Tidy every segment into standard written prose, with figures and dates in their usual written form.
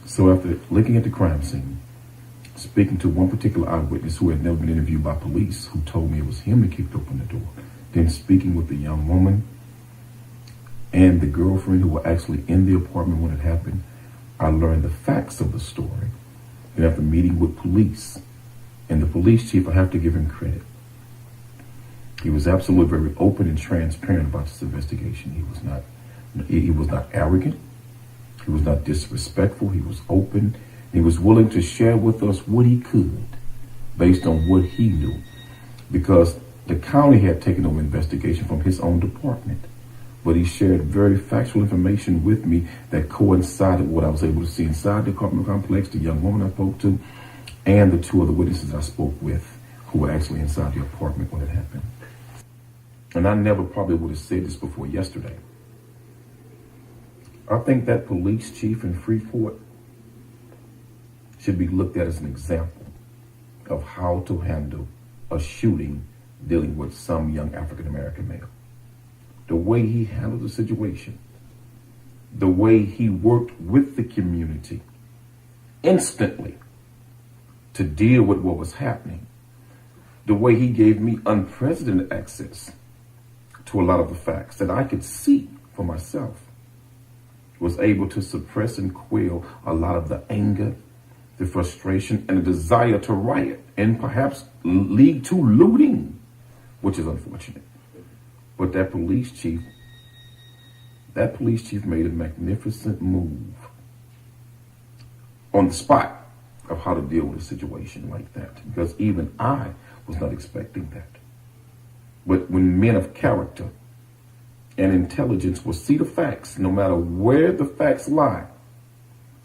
So after looking at the crime scene, speaking to one particular eyewitness who had never been interviewed by police, who told me it was him that kicked open the door, then speaking with the young woman and the girlfriend who were actually in the apartment when it happened, I learned the facts of the story. And after meeting with police and the police chief, I have to give him credit. He was absolutely very open and transparent about this investigation. He was not arrogant. He was not disrespectful. He was open. He was willing to share with us what he could based on what he knew, because the county had taken over investigation from his own department. But he shared very factual information with me that coincided with what I was able to see inside the apartment complex, the young woman I spoke to, and the two other witnesses I spoke with who were actually inside the apartment when it happened. And I never probably would have said this before yesterday. I think that police chief in Freeport should be looked at as an example of how to handle a shooting dealing with some young African-American male. The way he handled the situation, the way he worked with the community instantly to deal with what was happening, the way he gave me unprecedented access to a lot of the facts that I could see for myself, was able to suppress and quell a lot of the anger, the frustration, and the desire to riot and perhaps lead to looting, which is unfortunate. But that police chief made a magnificent move on the spot of how to deal with a situation like that, because even I was not expecting that. But when men of character and intelligence will see the facts, no matter where the facts lie,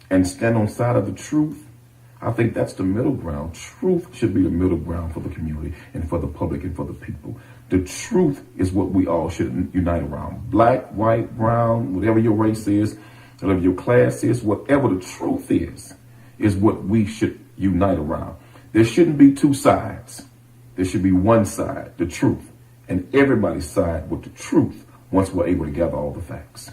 and stand on side of the truth, I think that's the middle ground. Truth should be the middle ground for the community and for the public and for the people. The truth is what we all should unite around. Black, white, brown, whatever your race is, whatever your class is, whatever the truth is what we should unite around. There shouldn't be two sides. There should be one side, the truth, and everybody side with the truth once we're able to gather all the facts.